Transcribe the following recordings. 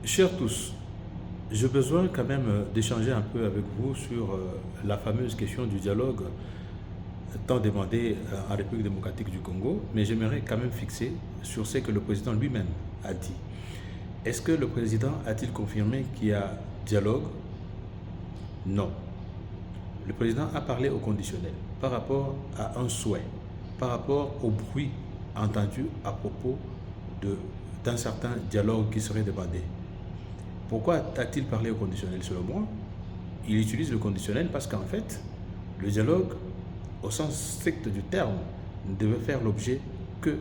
Chers tous, j'ai besoin quand même d'échanger un peu avec vous sur la fameuse question du dialogue tant demandé en République démocratique du Congo, mais j'aimerais quand même fixer sur ce que le président lui-même a dit. Est-ce que le président a-t-il confirmé qu'il y a dialogue? Non. Le président a parlé au conditionnel par rapport à un souhait, par rapport au bruit entendu à propos d'un certain dialogue qui serait demandé. Pourquoi a-t-il parlé au conditionnel selon moi? Il utilise le conditionnel parce qu'en fait, le dialogue, au sens strict du terme, ne devait faire l'objet que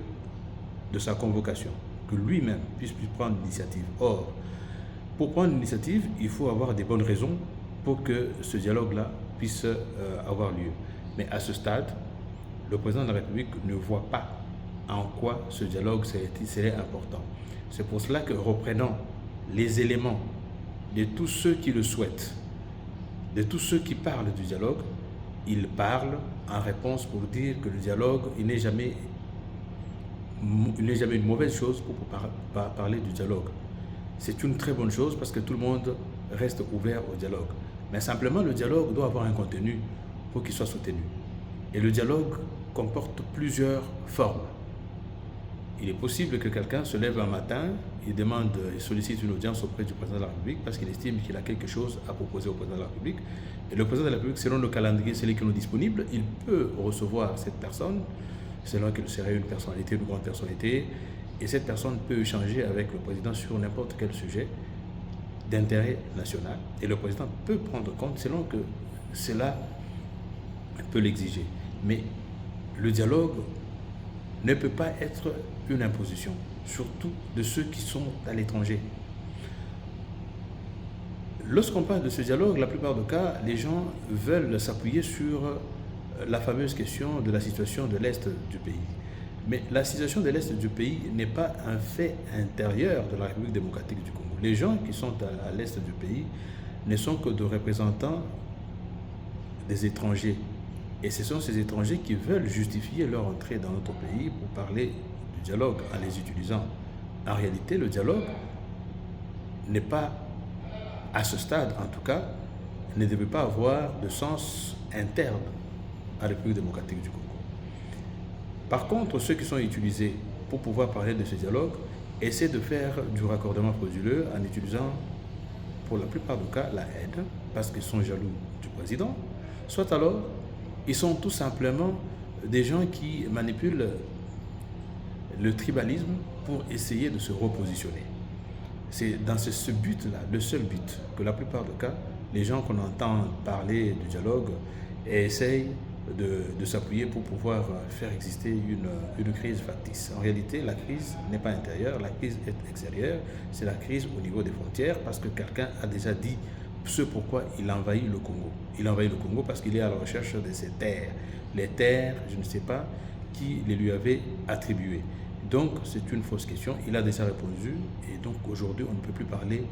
de sa convocation, que lui-même puisse prendre l'initiative. Or, pour prendre l'initiative, il faut avoir des bonnes raisons pour que ce dialogue-là puisse avoir lieu. Mais à ce stade, le président de la République ne voit pas en quoi ce dialogue serait important. C'est pour cela que reprenant les éléments de tous ceux qui le souhaitent, de tous ceux qui parlent du dialogue, il parle en réponse pour dire que le dialogue, il n'est jamais une mauvaise chose pour parler du dialogue. C'est une très bonne chose parce que tout le monde reste ouvert au dialogue. Mais simplement, le dialogue doit avoir un contenu pour qu'il soit soutenu. Et le dialogue comporte plusieurs formes. Il est possible que quelqu'un se lève un matin, il demande, il sollicite une audience auprès du président de la République parce qu'il estime qu'il a quelque chose à proposer au président de la République. Et le président de la République, selon le calendrier, celui qui est disponible, il peut recevoir cette personne, selon qu'elle serait une personnalité, une grande personnalité, et cette personne peut échanger avec le président sur n'importe quel sujet d'intérêt national. Et le président peut prendre compte selon que cela peut l'exiger. Mais le dialogue ne peut pas être une imposition, surtout de ceux qui sont à l'étranger. Lorsqu'on parle de ce dialogue, la plupart des cas, les gens veulent s'appuyer sur la fameuse question de la situation de l'Est du pays. Mais la situation de l'Est du pays n'est pas un fait intérieur de la République démocratique du Congo. Les gens qui sont à l'Est du pays ne sont que des représentants des étrangers. Et ce sont ces étrangers qui veulent justifier leur entrée dans notre pays pour parler du dialogue en les utilisant. En réalité, le dialogue n'est pas, à ce stade en tout cas, ne devait pas avoir de sens interne à la République démocratique du Congo. Par contre, ceux qui sont utilisés pour pouvoir parler de ce dialogue essaient de faire du raccordement frauduleux en utilisant, pour la plupart des cas, la haine, parce qu'ils sont jaloux du président, soit alors ils sont tout simplement des gens qui manipulent le tribalisme pour essayer de se repositionner. C'est dans ce but-là, le seul but, que la plupart des cas, les gens qu'on entend parler du dialogue essayent de s'appuyer pour pouvoir faire exister une crise factice. En réalité, la crise n'est pas intérieure, la crise est extérieure, c'est la crise au niveau des frontières parce que quelqu'un a déjà dit ce pourquoi il envahit le Congo. Il envahit le Congo parce qu'il est à la recherche de ses terres. Les terres, je ne sais pas qui les lui avait attribuées. Donc, c'est une fausse question. Il a déjà répondu. Et donc, aujourd'hui, on ne peut plus parler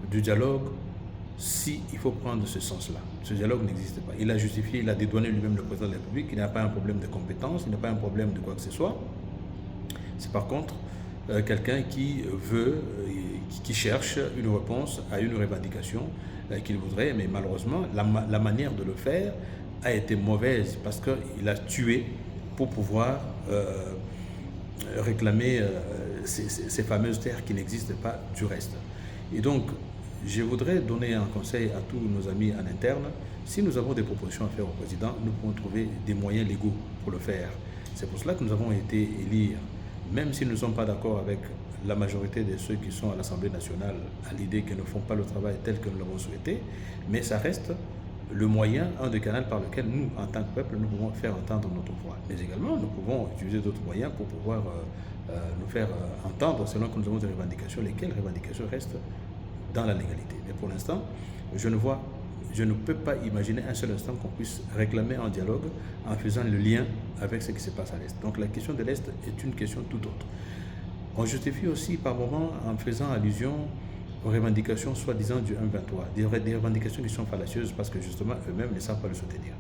du dialogue si il faut prendre ce sens-là. Ce dialogue n'existe pas. Il a justifié, il a dédouané lui-même le président de la République. Il n'a pas un problème de compétence, il n'a pas un problème de quoi que ce soit. C'est par contre quelqu'un qui veut, qui cherche une réponse à une revendication qu'il voudrait, mais malheureusement, la manière de le faire a été mauvaise parce qu'il a tué pour pouvoir réclamer ces fameuses terres qui n'existent pas du reste. Et donc, je voudrais donner un conseil à tous nos amis en interne. Si nous avons des propositions à faire au président, nous pouvons trouver des moyens légaux pour le faire. C'est pour cela que nous avons été élire, même si nous ne sommes pas d'accord avec la majorité de ceux qui sont à l'Assemblée nationale à l'idée qu'ils ne font pas le travail tel que nous l'avons souhaité, mais ça reste le moyen, un des canaux par lequel nous, en tant que peuple, nous pouvons faire entendre notre voix. Mais également, nous pouvons utiliser d'autres moyens pour pouvoir nous faire entendre selon que nous avons des revendications, lesquelles revendications restent dans la légalité. Mais pour l'instant, je ne peux pas imaginer un seul instant qu'on puisse réclamer un dialogue en faisant le lien avec ce qui se passe à l'Est. Donc la question de l'Est est une question tout autre. On justifie aussi par moments en faisant allusion aux revendications soi-disant du 1-23, des revendications qui sont fallacieuses parce que justement eux-mêmes ne savent pas le soutenir.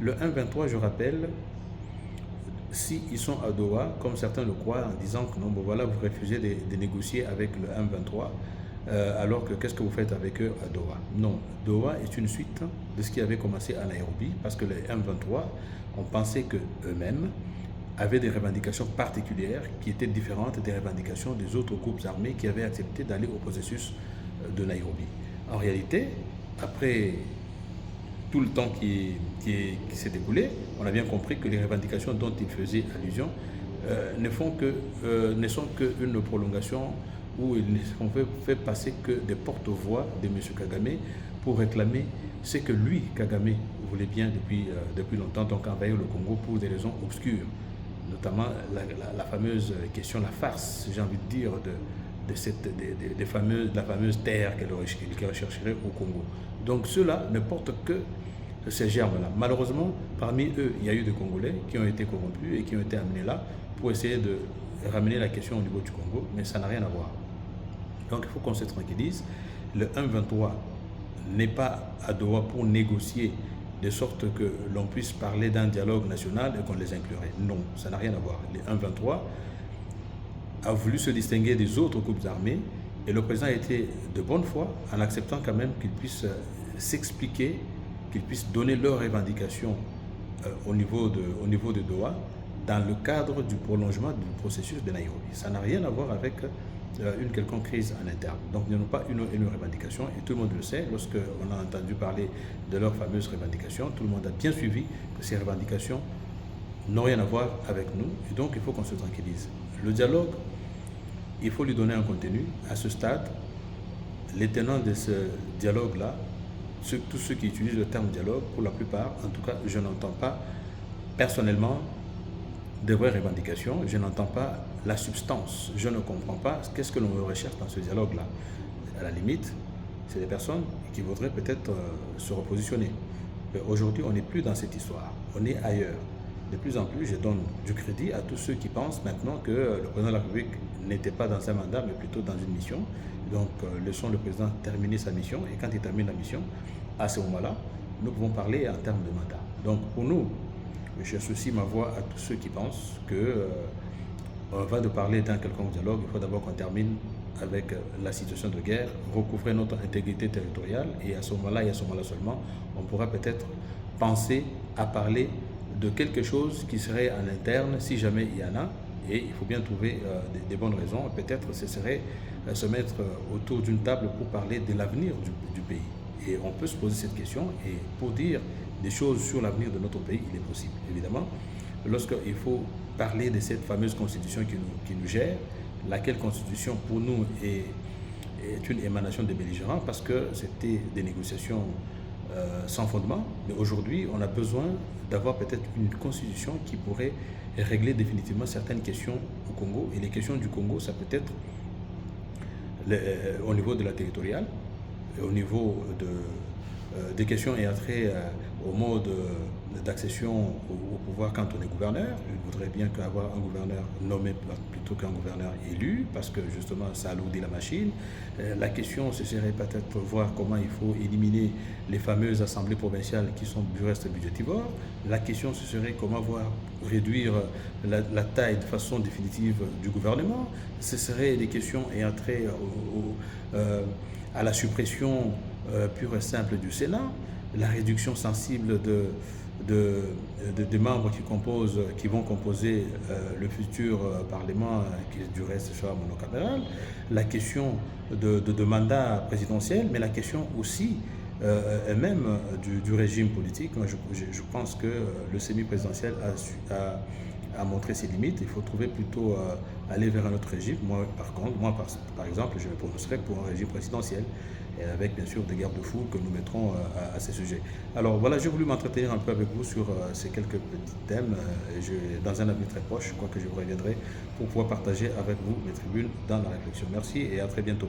Le 1-23, je rappelle, s'ils sont à Doha, comme certains le croient, en disant que non, bon, voilà, vous refusez de négocier avec le 1-23, alors que qu'est-ce que vous faites avec eux à Doha? Non, Doha est une suite de ce qui avait commencé à Nairobi, parce que les M23 ont pensé qu'eux-mêmes avaient des revendications particulières qui étaient différentes des revendications des autres groupes armés qui avaient accepté d'aller au processus de Nairobi. En réalité, après tout le temps qui s'est écoulé, on a bien compris que les revendications dont ils faisaient allusion ne sont qu'une prolongation où ils ne sont fait passer que des porte-voix de M. Kagame pour réclamer ce que lui, Kagame, voulait bien depuis longtemps, donc envahir le Congo pour des raisons obscures, notamment la fameuse question, la farce, j'ai envie de dire, de la fameuse terre qu'elle rechercherait au Congo. Donc ceux-là ne portent que ces germes-là. Malheureusement, parmi eux, il y a eu des Congolais qui ont été corrompus et qui ont été amenés là pour essayer de ramener la question au niveau du Congo, mais ça n'a rien à voir. Donc il faut qu'on se tranquillise. Le 1-23 n'est pas à Doha pour négocier de sorte que l'on puisse parler d'un dialogue national et qu'on les inclurait. Non, ça n'a rien à voir. Le 1-23 a voulu se distinguer des autres groupes armés et le président a été de bonne foi en acceptant quand même qu'ils puissent s'expliquer, qu'ils puissent donner leurs revendications au niveau de Doha dans le cadre du prolongement du processus de Nairobi. Ça n'a rien à voir avec une quelconque crise en interne. Donc, ils n'ont pas une revendication et tout le monde le sait. Lorsqu'on a entendu parler de leurs fameuses revendications, tout le monde a bien suivi que ces revendications n'ont rien à voir avec nous et donc il faut qu'on se tranquillise. Le dialogue, il faut lui donner un contenu. À ce stade, les tenants de ce dialogue-là, tous ceux qui utilisent le terme dialogue, pour la plupart, en tout cas, je n'entends pas personnellement de vraies revendications, je n'entends pas la substance, je ne comprends pas qu'est-ce que l'on recherche dans ce dialogue-là. À la limite, c'est des personnes qui voudraient peut-être se repositionner. Aujourd'hui, on n'est plus dans cette histoire, on est ailleurs. De plus en plus, je donne du crédit à tous ceux qui pensent maintenant que le président de la République n'était pas dans un mandat, mais plutôt dans une mission. Donc, laissons le président terminer sa mission, et quand il termine la mission, à ce moment-là, nous pouvons parler en termes de mandat. Donc, pour nous, j'associe ma voix à tous ceux qui pensent que avant de parler d'un quelconque dialogue, il faut d'abord qu'on termine avec la situation de guerre, recouvrer notre intégrité territoriale, et à ce moment-là, et à ce moment-là seulement, on pourra peut-être penser à parler de quelque chose qui serait en interne, si jamais il y en a, et il faut bien trouver des bonnes raisons. Peut-être ce serait se mettre autour d'une table pour parler de l'avenir du pays. Et on peut se poser cette question, et pour dire des choses sur l'avenir de notre pays, il est possible. Évidemment, lorsqu'il faut parler de cette fameuse constitution qui nous gère, laquelle constitution pour nous est une émanation des belligérants, parce que c'était des négociations sans fondement, mais aujourd'hui on a besoin d'avoir peut-être une constitution qui pourrait régler définitivement certaines questions au Congo, et les questions du Congo, ça peut être au niveau de la territoriale, au niveau des questions ayant trait au mode d'accession au pouvoir quand on est gouverneur. Je voudrais bien avoir un gouverneur nommé plutôt qu'un gouverneur élu, parce que justement ça alourdit la machine. La question, ce serait peut-être voir comment il faut éliminer les fameuses assemblées provinciales qui sont du reste budgétivores. La question, ce serait comment réduire la taille de façon définitive du gouvernement. Ce seraient des questions ayant trait à la suppression pure et simple du Sénat, la réduction sensible des membres qui vont composer le futur Parlement, qui du reste sera monocaméral, la question de mandat présidentiel, mais la question aussi même du régime politique. Moi, je pense que le semi-présidentiel a montré ses limites. Il faut trouver plutôt aller vers un autre régime. Moi, par exemple, je me prononcerai pour un régime présidentiel, et avec bien sûr des garde-fous que nous mettrons à ces sujets. Alors voilà, j'ai voulu m'entretenir un peu avec vous sur ces quelques petits thèmes. Dans un avenir très proche, je crois que je vous reviendrai pour pouvoir partager avec vous mes tribunes dans la réflexion. Merci et à très bientôt.